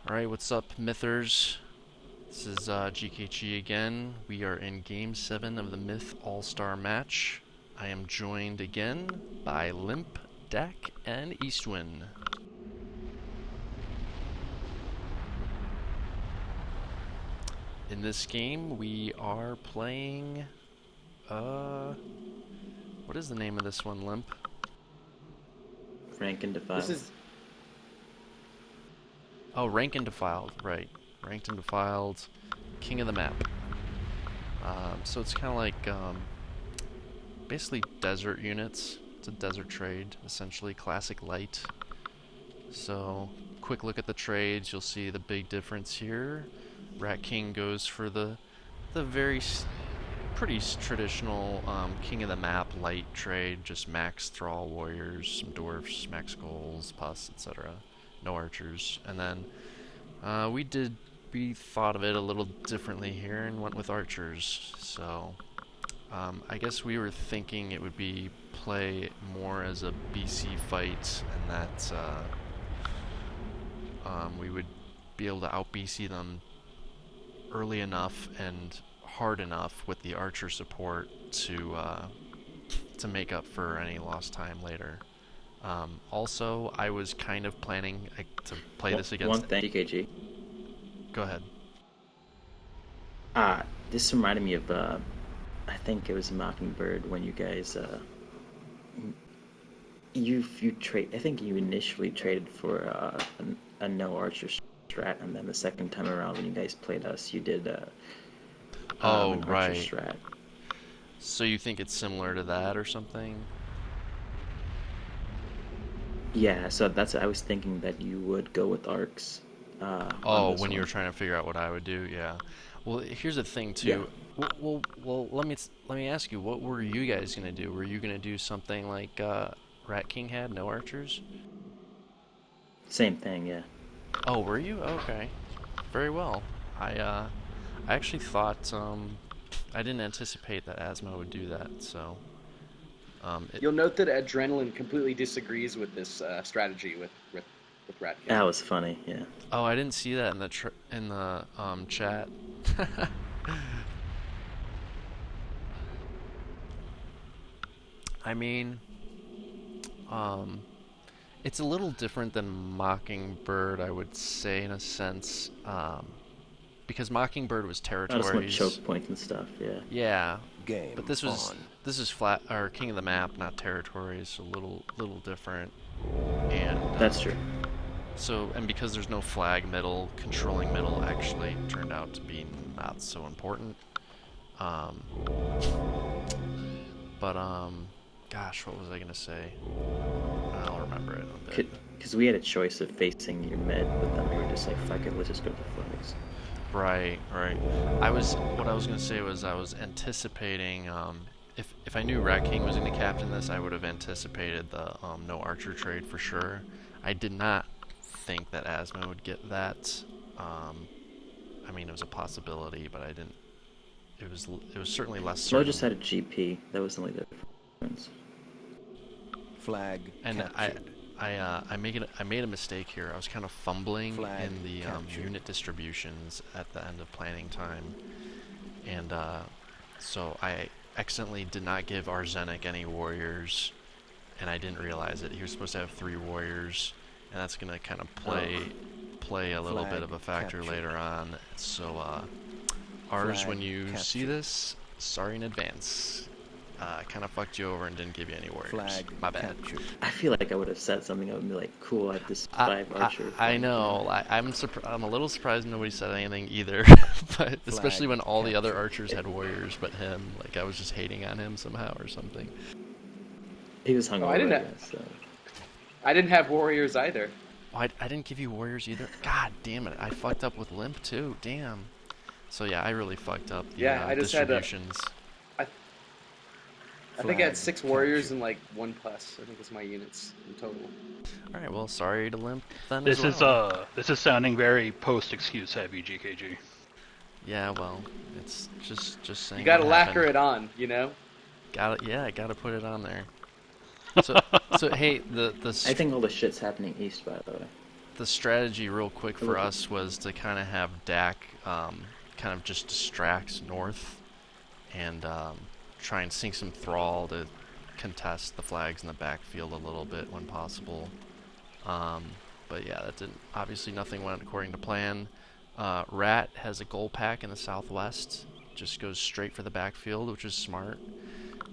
Alright, what's up, Mythers? This is GKG again. We are in Game 7 of the Myth All-Star match. I am joined again by Limp, Dak, and Eastwin. In this game, we are playing... What is the name of this one, Limp? Rank and Defiled. This is Oh, Rank and Defiled, right. Ranked and Defiled, King of the Map. So it's kind of like basically desert units. It's a desert trade, essentially, classic light. So, quick look at the trades, you'll see the big difference here. Rat King goes for the very pretty traditional King of the Map light trade, just max Thrall warriors, some dwarfs, max goals, pus, etc. No archers. And then we thought of it a little differently here and went with archers. So I guess we were thinking it would be play more as a BC fight, and that we would be able to out BC them early enough and hard enough with the archer support to make up for any lost time later. Also, I was kind of planning to play this against... One thing, GKG. Go ahead. This reminded me of, I think it was Mockingbird when you guys, I think you initially traded for a no archer strat, and then the second time around when you guys played us, you did an archer right. strat. So you think it's similar to that or something? Yeah, so I was thinking that you would go with arcs. When you were trying to figure out what I would do, yeah. Well, here's the thing too. Yeah. Well, let me ask you, what were you guys gonna do? Were you gonna do something like Rat King had, no archers? Same thing, yeah. Oh, were you? Okay, very well. I actually thought I didn't anticipate that Asmo would do that, so. You'll note that Adrenaline completely disagrees with this strategy with Rat King. That was funny, yeah. Oh, I didn't see that in the chat. I mean, it's a little different than Mockingbird, I would say, in a sense, because Mockingbird was territories. Not as much choke points and stuff, yeah. Yeah, Game but this is flat or King of the Map, not territories, so a little different. And that's true. So, and because there's no flag middle, controlling middle actually turned out to be not so important. Gosh, what was I gonna say? I'll remember it in a bit. Because we had a choice of facing your mid, but then we were just like, fuck it, let's just go to the flags. Right. What I was gonna say was I was anticipating, if I knew Rat King was gonna captain this, I would have anticipated the no archer trade for sure. I did not think that Asmo would get that. I mean, it was a possibility, but I didn't. It was certainly less certain. Slow just had a GP. That was the only difference. Flag. And captured. I made a mistake here. I was kind of fumbling Flag in the unit distributions at the end of planning time, and so I accidentally did not give Arzenic any warriors, and I didn't realize it. He was supposed to have 3 warriors, and that's gonna kind of play a little bit of a factor later on. So Ars, Flag when you captured. see this, sorry in advance. Kind of fucked you over and didn't give you any warriors. Flag My bad. captured. I feel like I would have said something. I would be like, cool, I have this 5 archer. I know. I'm a little surprised nobody said anything either. But especially when all the other archers had warriors, but him, like I was just hating on him somehow or something. He was hungover. I didn't I didn't have warriors either. Oh, I didn't give you warriors either. God damn it! I fucked up with Limp too. Damn. So yeah, I really fucked up the I just distributions. I think I had 6 warriors and like 1 plus. I think it's my units in total. All right. Well, sorry to Limp then. This as well. this is sounding very post-excuse heavy, GKG. Yeah. Well, it's just saying. You gotta what lacquer happened. it on, you know. I gotta put it on there. So hey, the I think all the shit's happening east, by the way. the strategy real quick for us was to kind of have Dak kind of just distract north and try and sink some thrall to contest the flags in the backfield a little bit when possible. But yeah, that didn't. Obviously, nothing went according to plan. Rat has a goal pack in the southwest. Just goes straight for the backfield, which is smart.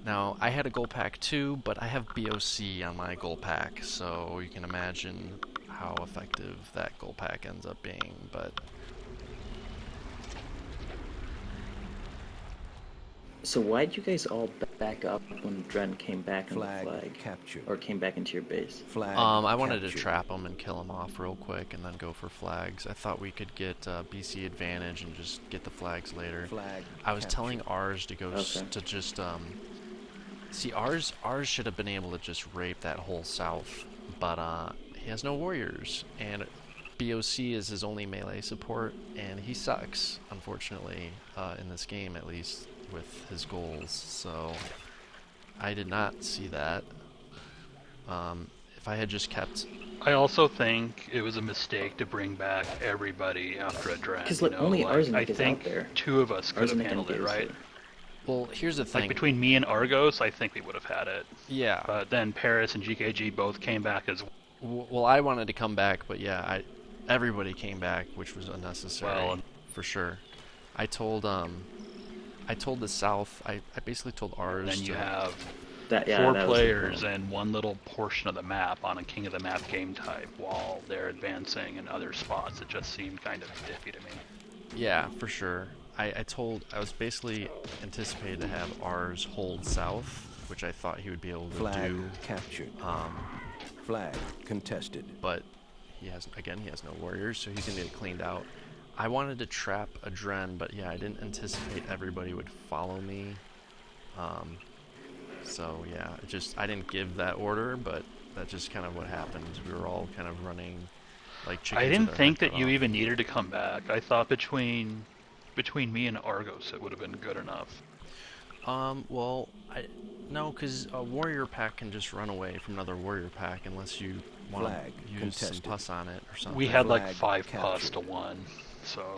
Now, I had a goal pack too, but I have BOC on my goal pack, so you can imagine how effective that goal pack ends up being. But So why did you guys all back up when Dren came back on the flag? Captured. Or came back into your base? Flag I wanted to captured. trap them and kill them off real quick and then go for flags. I thought we could get BC advantage and just get the flags later. Flag I was captured. telling ours to go to just see ours should have been able to just rape that whole south, but he has no warriors and BOC is his only melee support and he sucks, unfortunately, in this game at least with his goals. So I did not see that. If I had just kept I also think it was a mistake to bring back everybody after a draft. Because only Arsenic I is out think there. two of us could have Arsenic and handled it, right? Gazer. well, here's the thing. Like between me and Argos, I think we would have had it. Yeah. But then Paris and GKG both came back as Well, I wanted to come back, but yeah, everybody came back, which was unnecessary, Well, for sure. I told the South. I basically told ours. then you to, have That, yeah, four that was the players plan. and one little portion of the map on a king of the map game type while they're advancing in other spots. It just seemed kind of iffy to me. Yeah, for sure. I was basically anticipated to have ours hold South, which I thought he would be able to Flag do. captured. Um, Flag contested. but he has no warriors, so he's gonna get cleaned out. I wanted to trap a Dren, but yeah, I didn't anticipate everybody would follow me. So yeah, I didn't give that order, but that's just kind of what happened. We were all kind of running like chickens. I with didn't our think head that cut you off. even needed to come back. I thought between me and Argos it would have been good enough. Well, no, because a warrior pack can just run away from another warrior pack unless you want Flag to use contested. some pus on it or something. We had like Flag 5 pus captured. to 1, so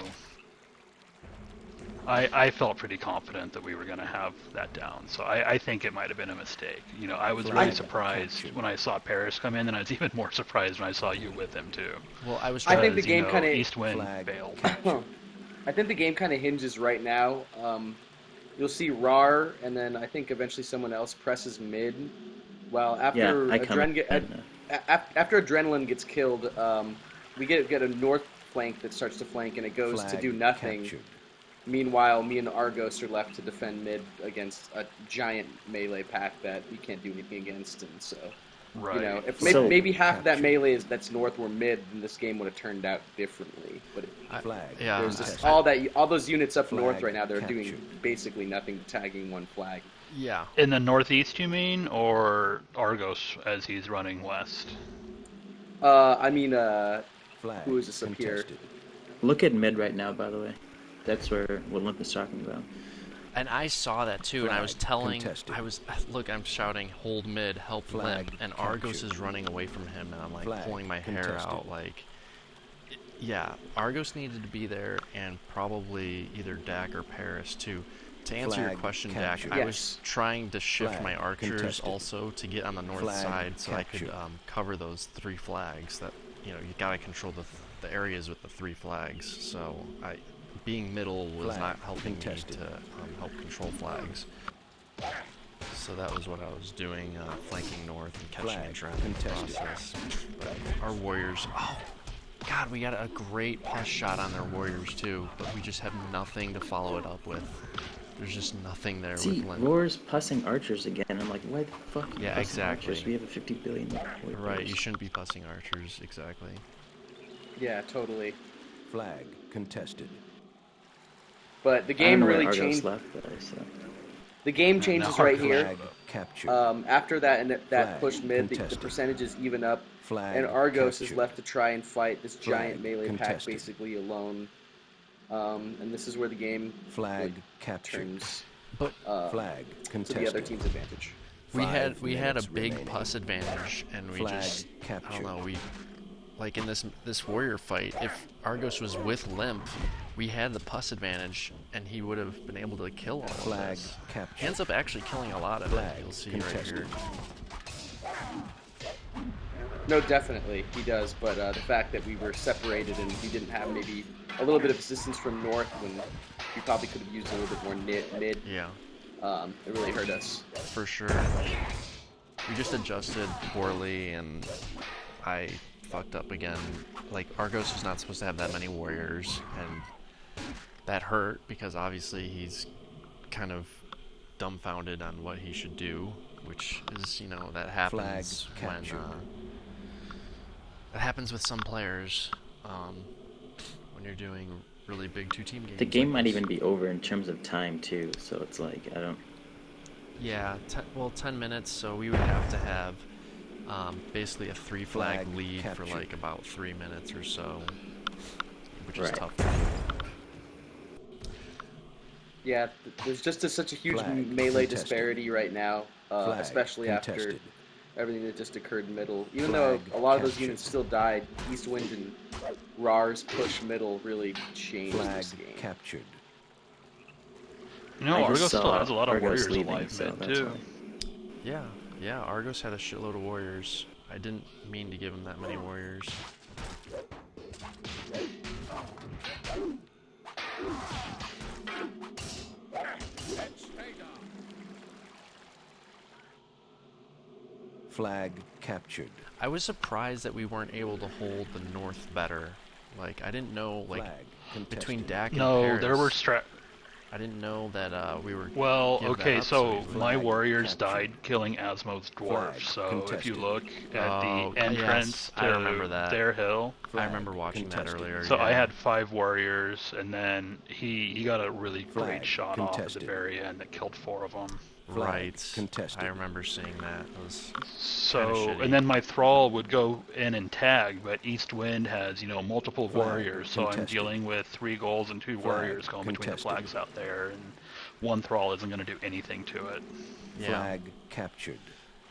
I felt pretty confident that we were going to have that down. So I think it might have been a mistake. You know, I was Flag really surprised captured. when I saw Paris come in, and I was even more surprised when I saw you with him too. Well, I was I trying think to the game kinda- East Wind Flag failed. captured. I think the game kind of hinges right now. You'll see Rar, and then I think eventually someone else presses mid. Well, after Yeah, I come after Adrenaline gets killed, we get a north flank that starts to flank, and it goes to Flag do nothing. captured. Meanwhile, me and Argos are left to defend mid against a giant melee pack that we can't do anything against, and so Right. you know, if So- maybe half of that Captured. melee that's north were mid, then this game would have turned out differently. But Flag. yeah, there's I- just all those units up north Flag right now. They're doing captured. basically nothing, tagging one flag. Yeah. In the northeast, you mean, or Argos as he's running west? I mean, Flag who is this up here? contested. Look at mid right now, by the way. That's what Limp is talking about. And I saw that too, and I was Flag telling, contested. look, I'm shouting, hold mid, help Flag Limp, and Argos captured. is running away from him, and I'm like Flag pulling my hair contested. out, like, yeah, Argos needed to be there, and probably either Dak or Paris too. To answer your Flag question, captured. Dak, I was Yes. trying to shift Flag my archers contested. also to get on the north Flag side, so I captured. could cover those 3 flags. That you gotta control the areas with the 3 flags. So being middle was Flag not helping contested. me to help control flags. So that was what I was doing, flanking north and catching Flag a draft in the contested. process. But our warriors, oh god, we got a great pest shot on their warriors too, but we just have nothing to follow it up with. There's just nothing there See, with Limp. Roar's pussing archers again. I'm like, why the fuck? are you Yeah, pussing exactly. Archers? We have a 50 billion. warriors. Right, you shouldn't be pussing archers, exactly. Yeah, totally. Flag contested. But the I don't game know where really Argos changed. left, but so. The game No, changes no, right Flag here. Flag captured. After that and that Flag push mid, the contested. percentages even up, Flag and Argos captured. is left to try and fight this giant Flag melee pack contested. basically alone. And this is where the game Flag like, captured. turns But Flag to contested. the other team's advantage. we had 5 a minutes big remaining. pus advantage, and we Flag just I captured. don't know, like in this warrior fight, if Argos was with Limp, we had the pus advantage, and he would have been able to kill all of Flag this. He captured. ends up actually killing a lot of Flag it. You'll see right contested. here. No, definitely he does. But the fact that we were separated and we didn't have maybe a little bit of assistance from north when we probably could have used a little bit more mid, Yeah, it really hurt us. for sure. We just adjusted poorly, and I fucked up again. Like, Argos was not supposed to have that many warriors, and that hurt because obviously he's kind of dumbfounded on what he should do, which is, you know, that happens when captured. that happens with some players when you're doing really big two-team games. The game like might this. even be over in terms of time too, so it's like I don't. Yeah, 10 minutes, so we would have to have basically a 3-flag Flag lead captured. for like about 3 minutes or so, which is Right. tough. Yeah, there's just such a huge Flag melee contested. disparity right now, Flag especially after contested. everything that just occurred middle. Even Flag though a lot of those captured. units still died, Eastwind and Rar's push middle really changed Flag this game. captured. You know, I just Argos still saw has a lot of Argos warriors leaving, alive so mid that's too. why. Yeah, Argos had a shitload of warriors. I didn't mean to give him that many warriors. Flag captured. I was surprised that we weren't able to hold the north better. Like, I didn't know, like, Flag contested. between Dak and No, Paris, there were I didn't know that we were. Well, give that okay, up, so we my Flag warriors captured. died killing Asmode's dwarf. Flag So if you contested. look at Oh, the entrance yes, to I remember that. their hill, I Flag remember watching contested. that earlier. so yeah. I had 5 warriors, and then he got a really Flag great shot off at contested. the very end that killed 4 of them. Flag right. contested. I remember seeing that. It was So, shitty. and then my thrall would go in and tag, but East Wind has, multiple Flag warriors, so I'm contested. dealing with 3 goals and 2 Flag warriors going between the contested. flags out there, and 1 thrall isn't going to do anything to it. yeah. Flag captured.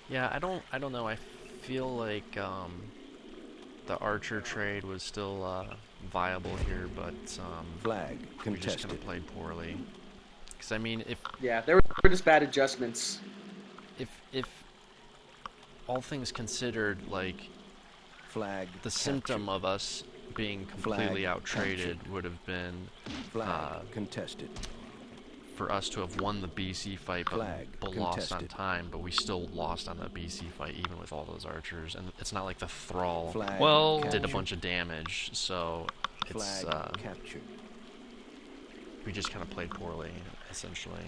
Yeah, I don't know. I feel like the Archer trade was still viable here, but Flag we just kind contested. of played poorly. Because I mean, Yeah, there were just bad adjustments. if all things considered, like Flag the captured. symptom of us being completely Flag out-traded captured. would have been Flag contested. for us to have won the BC fight, Flag but lost on contested. time. But we still lost on the BC fight, even with all those archers. And it's not like the Thrall Flag Well- did a captured. bunch of damage, so it's Flag captured. we just kind of played poorly, essentially.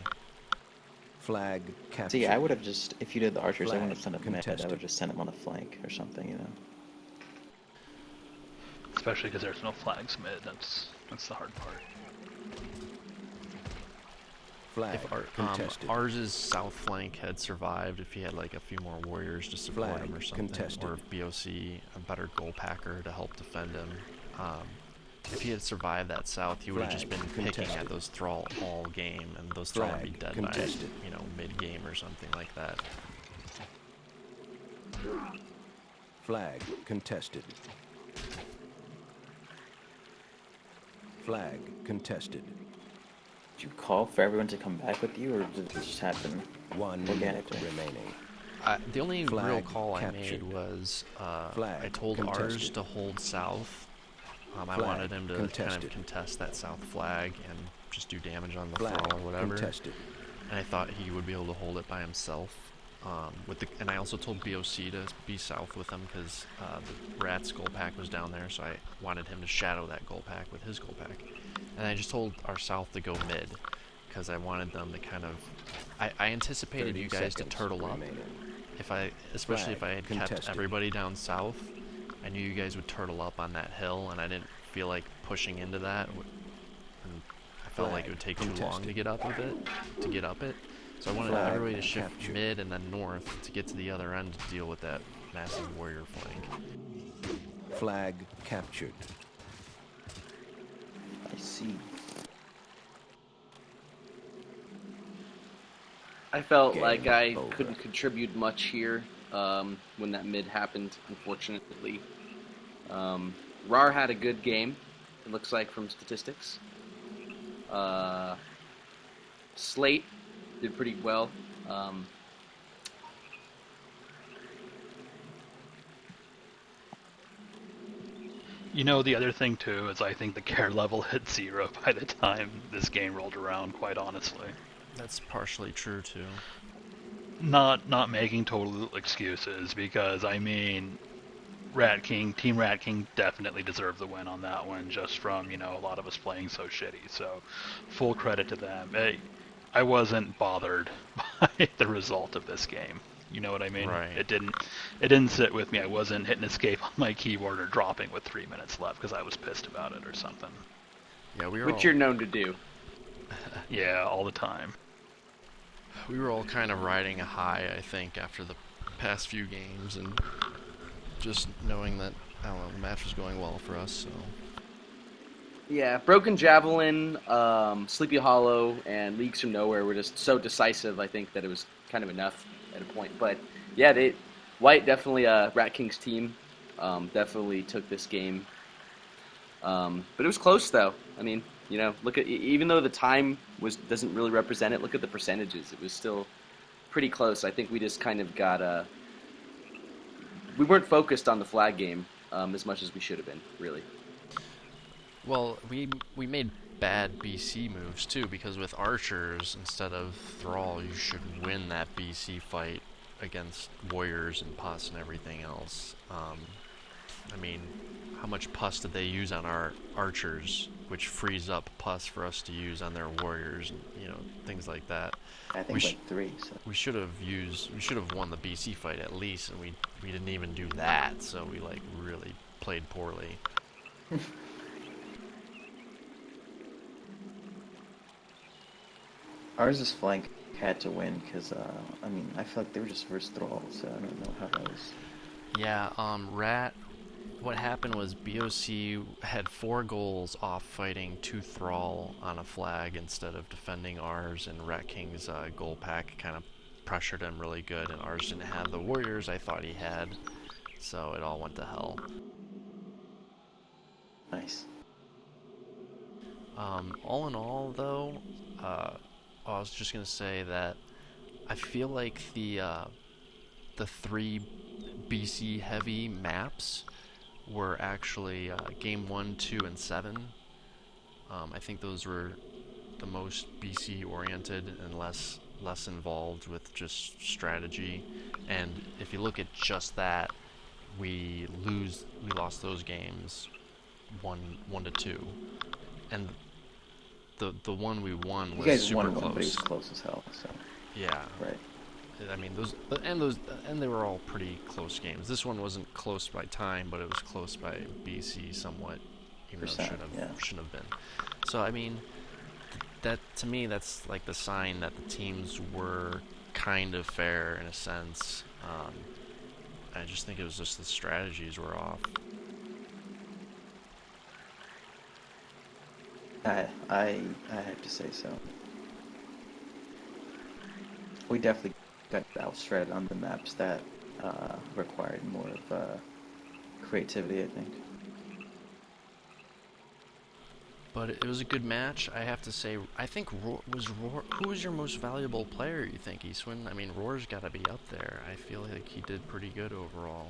Flag captured. See, I would have just, if you did the archers, I Flag wouldn't have sent them mid. I contested. would have just sent them on a flank or something, you know. Especially because there's no flags mid. That's the hard part. Flag If contested. Ars's south flank had survived, if he had like a few more warriors to support Flag him or something, contested. or if BOC a better goal packer to help defend him, if he had survived that south, he would have just Flag been picking contested. at those Thrall all game, and those Thrall would be Flag dead contested. by mid game or something like that. Flag contested. Flag contested. Did you call for everyone to come back with you, or did it just happen? 1 Organically. minute remaining. The only real Flag call I made captured. was Flag I told contested. Ars to hold south. I Flag wanted him to kind contested. of contest that south flag and just do damage on the Flag Thrall or whatever. contested. And I thought he would be able to hold it by himself. And I also told BOC to be south with him because the Rats goal pack was down there, so I wanted him to shadow that goal pack with his goal pack. And I just told our south to go mid because I wanted them to kind of. I anticipated 30 you guys to seconds turtle up. remaining. Especially if I Flag had kept contested. everybody down south. I knew you guys would turtle up on that hill, and I didn't feel like pushing into that. And I felt like it would take too long to Contested. get up it. So I wanted Flag everybody to shift captured. mid and then north to get to the other end to deal with that massive warrior flank. Flag captured. I see. I felt Game like I over. couldn't contribute much here when that mid happened, unfortunately. Rar had a good game, it looks like from statistics. Slate did pretty well. You know, the other thing too is I think the care level hit 0 by the time this game rolled around. Quite honestly, That's partially true too. not making total excuses, because I mean, Team Rat King definitely deserved the win on that one, just from, you know, a lot of us playing so shitty. So, full credit to them. I wasn't bothered by the result of this game. You know what I mean? Right. It didn't sit with me. I wasn't hitting escape on my keyboard or dropping with 3 minutes left because I was pissed about it or something. Yeah, we were Which all, you're known to do. Yeah, all the time. we were all kind of riding a high, I think, after the past few games, and just knowing that, I don't know, the match was going well for us. So Yeah, Broken Javelin, Sleepy Hollow, and Leagues from Nowhere were just so decisive, I think, that it was kind of enough at a point. But yeah, White definitely, Rat King's team, definitely took this game. But it was close, though. I mean, you know, look at, even though the time doesn't really represent it, look at the percentages. It was still pretty close. I think we just kind of got we weren't focused on the flag game as much as we should have been, really. well, we made bad BC moves too, because with archers instead of thrall, you should win that BC fight against warriors and pus and everything else. I mean, how much pus did they use on our archers, which frees up pus for us to use on their warriors, and, you know, things like that. I We think sh- like 3. So We should have won the BC fight at least, and we didn't even do that. So we like really played poorly. ours' flank had to win because I mean I feel like they were just first thrall, so I don't know how that was. Yeah, Rat. What happened was BOC had 4 goals off fighting 2 thrall on a flag instead of defending ours, and Rat King's goal pack kind of pressured him really good, and ours didn't have the warriors I thought he had, so it all went to hell. Nice. All in all, though, I was just gonna say that I feel like the 3 BC heavy maps were actually game 1, 2, and 7. I think those were the most BC oriented and less involved with just strategy. And if you look at just that, we lost those games 1 to 2, and the one we won You was guys super won close. one, but it was close as hell. So Yeah. right. I mean, and they were all pretty close games. This one wasn't close by time, but it was close by BC somewhat, even though it Percent, yeah. shouldn't have been. So I mean, that to me, that's like the sign that the teams were kind of fair in a sense. I just think it was just the strategies were off. I have to say so. We definitely got outstretched on the maps that required more of creativity, I think. But it was a good match, I have to say. I think Roar, who was your most valuable player, you think, Eastwin? I mean, Roar's got to be up there. I feel like he did pretty good overall.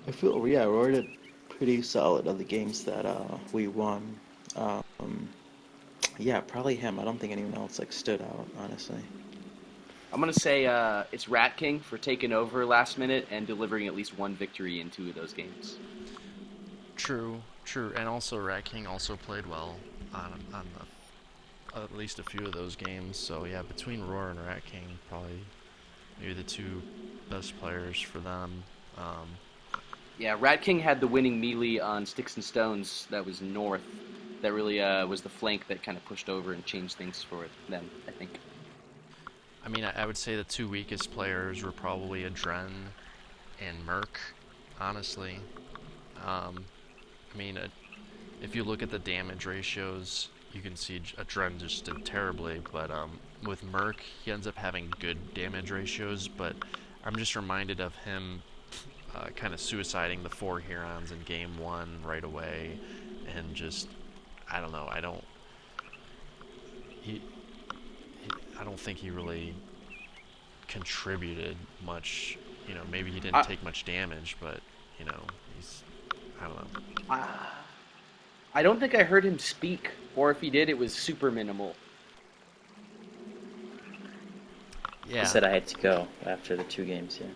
I feel, yeah, Roar did pretty solid on the games that we won. Yeah, probably him. I don't think anyone else like stood out, honestly. I'm going to say it's Rat King for taking over last minute and delivering at least one victory in 2 of those games. True, and also Rat King also played well on at least a few of those games. So yeah, between Roar and Rat King, probably maybe the 2 best players for them. Yeah, Rat King had the winning melee on Sticks and Stones that was north. That really was the flank that kind of pushed over and changed things for them, I think. I mean, I would say the 2 weakest players were probably Adren and Merc, honestly. I mean, if you look at the damage ratios, you can see Adren just did terribly, but with Merc, he ends up having good damage ratios, but I'm just reminded of him kind of suiciding the 4 Hurons in game 1 right away, and just, I don't know, I don't think he really contributed much. Maybe he didn't take much damage, but I don't know. I don't think I heard him speak, or if he did, it was super minimal. Yeah. I said I had to go after the 2 games, yeah.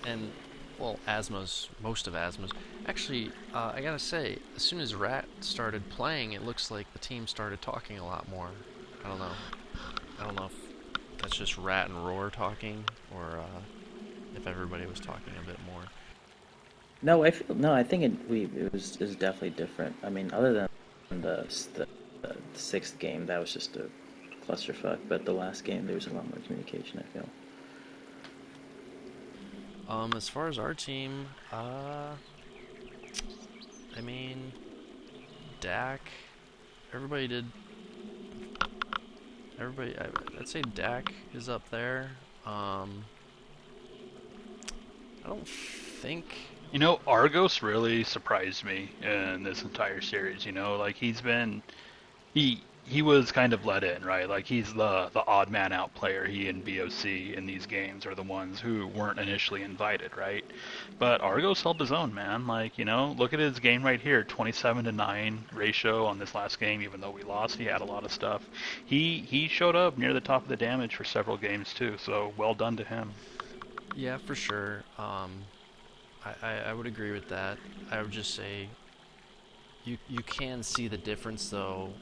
And well, most of Asmo's. Actually, I gotta say, as soon as Rat started playing, it looks like the team started talking a lot more. I don't know if that's just Rat and Roar talking, or if everybody was talking a bit more. No, I think it was definitely different. I mean, other than the 6th game, that was just a clusterfuck. But the last game, there was a lot more communication, I feel. As far as our team, I mean, Dak, everybody, I'd say Dak is up there. I don't think... Argos really surprised me in this entire series. Like he was kind of let in, right? Like he's the odd man out player. He and BOC in these games are the ones who weren't initially invited, right? But Argos held his own, man. Like, look at his game right here, 27-9 ratio on this last game. Even though we lost, he had a lot of stuff. He showed up near the top of the damage for several games too. So well done to him. Yeah, for sure. I would agree with that. I would just say you can see the difference though,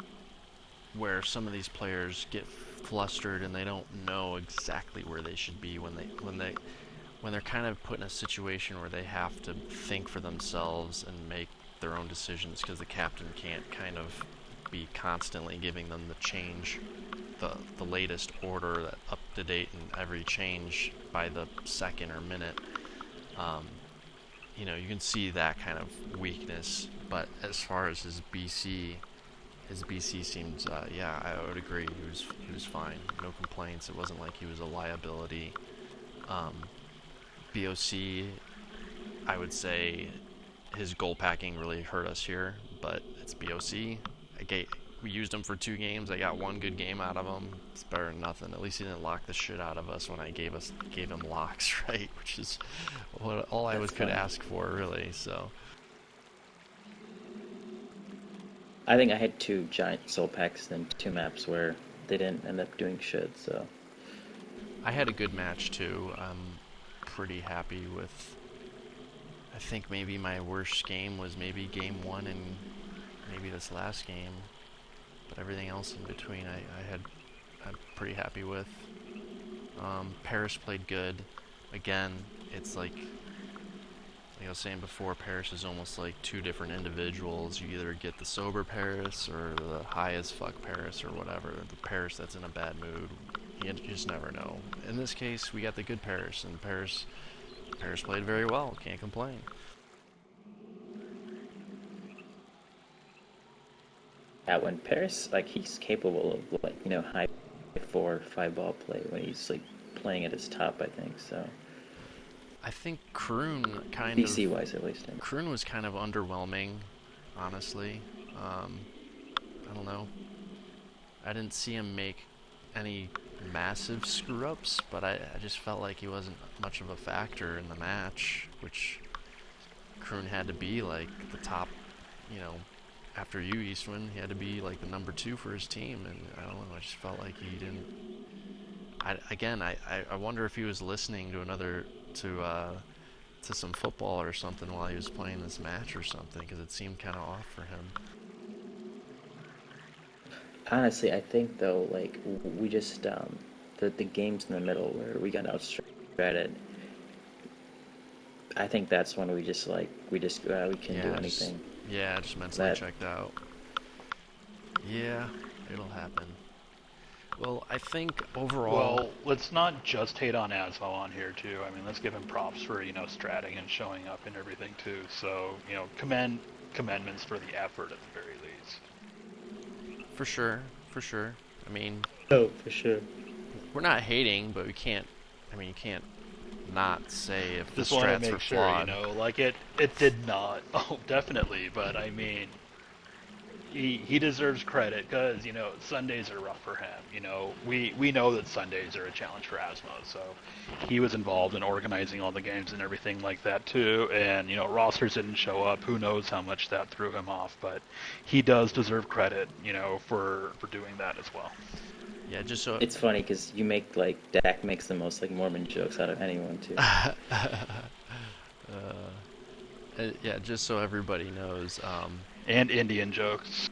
where some of these players get flustered and they don't know exactly where they should be when they're kind of put in a situation where they have to think for themselves and make their own decisions, because the captain can't kind of be constantly giving them the latest order, that up to date and every change by the second or minute. You can see that kind of weakness. But as far as his BC seems, I would agree. He was fine. No complaints. It wasn't like he was a liability. BOC, I would say his goal packing really hurt us here, but it's BOC. We used him for 2 games. I got 1 good game out of him. It's better than nothing. At least he didn't lock the shit out of us when I gave him locks, right? Which is all I could ask for, really. So. I think I had 2 giant soul packs and 2 maps where they didn't end up doing shit, so. I had a good match too. I'm pretty happy with. I think maybe my worst game was maybe game 1 and maybe this last game, but everything else in between I'm pretty happy with. Paris played good. Again, it's like I was saying before, Paris is almost like 2 different individuals. You either get the sober Paris or the high as fuck Paris or whatever. The Paris that's in a bad mood. You just never know. In this case, we got the good Paris, and Paris played very well. Can't complain. Yeah, when Paris, he's capable of, high 4-5 ball play when he's, playing at his top, I think, so. I think Kroon BC-wise, at least. Kroon was kind of underwhelming, honestly. I don't know. I didn't see him make any massive screw-ups, but I just felt like he wasn't much of a factor in the match, which Kroon had to be, the top, after you, Eastman, he had to be, the number 2 for his team, and I don't know, I just felt like he didn't... I wonder if he was listening to some football or something while he was playing this match or something, because it seemed kind of off for him. Honestly, I think though, we just the games in the middle where we got outstratted. I think that's when we can't do anything. Just mentally checked out. Yeah, it'll happen. Well, I think overall... Well, let's not just hate on Asmo on here, too. I mean, let's give him props for, stratting and showing up and everything, too. So, commendments for the effort at the very least. For sure. I mean... Oh, for sure. We're not hating, but we can't... you not say if the Just want to strats were make sure, flawed. like it did not. Oh, definitely. But I mean, he deserves credit because Sundays are rough for him. We know that Sundays are a challenge for Asmo, so he was involved in organizing all the games and everything like that too. And rosters didn't show up. Who knows how much that threw him off? But he does deserve credit, for doing that as well. Yeah, just so It's funny because you make Dak makes the most Mormon jokes out of anyone too. yeah, just so everybody knows, And Indian jokes.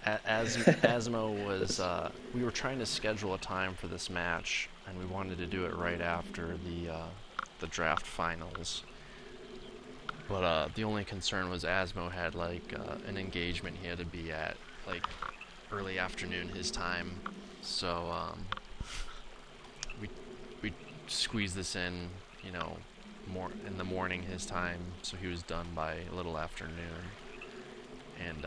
Asmo was. We were trying to schedule a time for this match, and we wanted to do it right after the draft finals. But the only concern was Asmo had an engagement he had to be at early afternoon his time, so we squeezed this in, more in the morning his time, so he was done by a little afternoon. And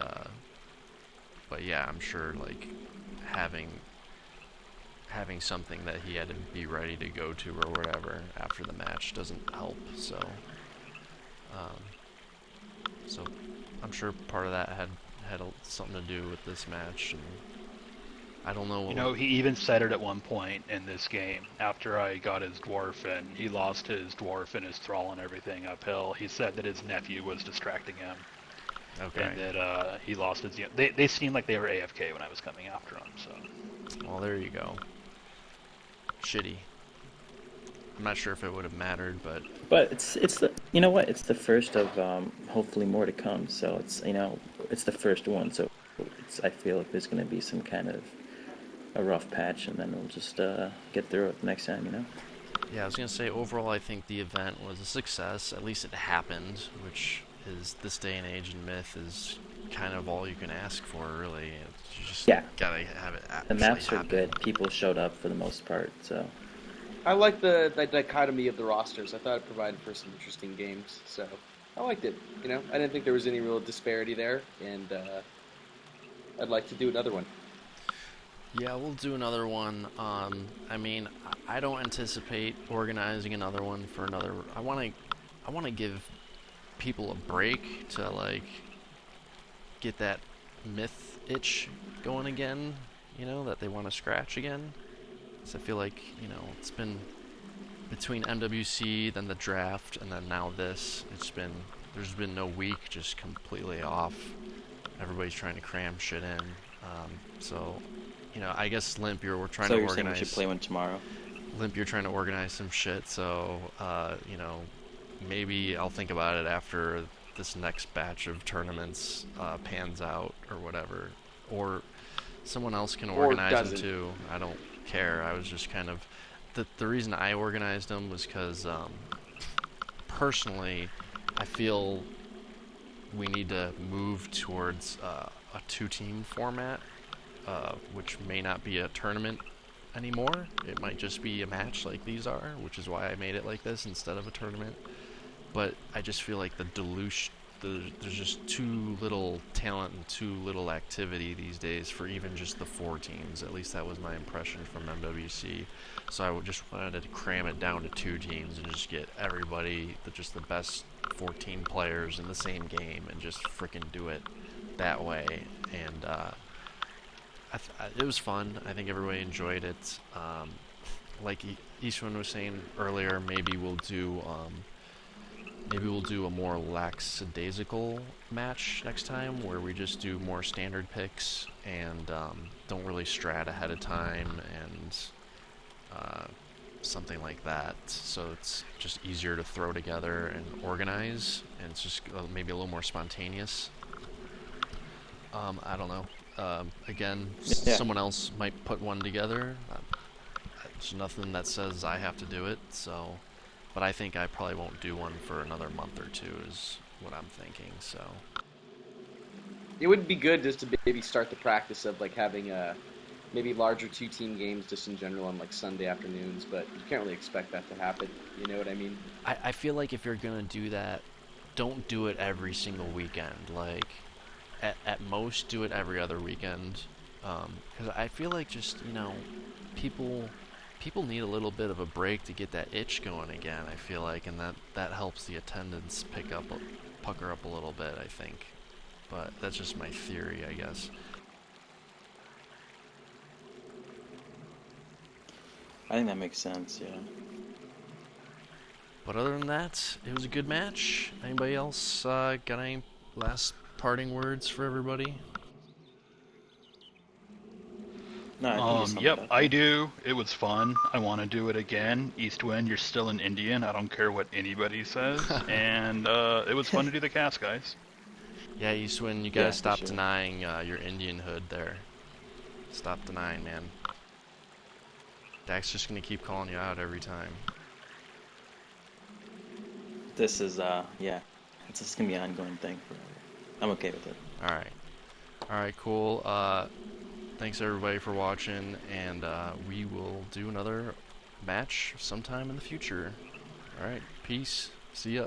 but yeah, I'm sure having something that he had to be ready to go to or whatever after the match doesn't help. So so I'm sure part of that had something to do with this match, and I don't know. He even said it at one point in this game after I got his dwarf and he lost his dwarf and his thrall and everything uphill. He said that his nephew was distracting him. Okay. And that he lost his. They seemed like they were AFK when I was coming after him. So. Well, there you go. Shitty. I'm not sure if it would have mattered, but it's the it's the first of hopefully more to come. So it's the first one. So I feel like there's going to be some kind of a rough patch, and then we'll just get through it next time. Yeah, I was gonna say overall, I think the event was a success. At least it happened, which is this day and age in Myth is kind of all you can ask for, really. You just gotta have it. The maps happen. are good. People showed up for the most part, so. I like the dichotomy of the rosters. I thought it provided for some interesting games, so I liked it. I didn't think there was any real disparity there, and I'd like to do another one. Yeah, we'll do another one. I mean, I don't anticipate organizing another one for another. I want to give people a break to get that Myth itch going again. That they want to scratch again. So I feel like it's been between MWC, then the draft, and then now this. There's been no week just completely off. Everybody's trying to cram shit in. So. I guess Limp, we're trying to organize. So you're saying we should play one tomorrow? Limp, you're trying to organize some shit, so, maybe I'll think about it after this next batch of tournaments pans out or whatever. Or someone else can organize them too. I don't care. I was just kind of... The reason I organized them was because, personally, I feel we need to move towards a two-team format. Which may not be a tournament anymore. It might just be a match like these are, which is why I made it like this instead of a tournament. But I just feel like there's just too little talent and too little activity these days for even just the 4 teams. At least that was my impression from MWC. So I just wanted to cram it down to 2 teams and just get everybody, just the best 14 players in the same game, and just frickin' do it that way. And it was fun. I think everybody enjoyed it. Like Eastman was saying earlier, maybe we'll do a more lackadaisical match next time, where we just do more standard picks and don't really strat ahead of time, and something like that. So it's just easier to throw together and organize, and it's just maybe a little more spontaneous. I don't know. Again, someone else might put one together. There's nothing that says I have to do it, so... But I think I probably won't do one for another month or two, is what I'm thinking, so... It would be good just to maybe start the practice of having maybe larger 2-team games just in general on Sunday afternoons, but you can't really expect that to happen, you know what I mean? I feel like if you're gonna do that, don't do it every single weekend. At most, do it every other weekend, because I feel like just, people people need a little bit of a break to get that itch going again, I feel like, and that helps the attendance pucker up a little bit, I think. But that's just my theory, I guess. I think that makes sense. Yeah. But other than that, it was a good match. Anybody else got any last parting words for everybody? No, I think you summed it Yep, up. I do. It was fun. I want to do it again. Eastwind, you're still an Indian. I don't care what anybody says. And it was fun to do the cast, guys. Yeah, Eastwind, you gotta Yeah, for stop sure. denying your Indian hood there. Stop denying, man. Dak's just gonna keep calling you out every time. This is yeah, it's just gonna be an ongoing thing forever. I'm okay with it. Alright, cool. Thanks everybody for watching, and we will do another match sometime in the future. Alright, peace. See ya.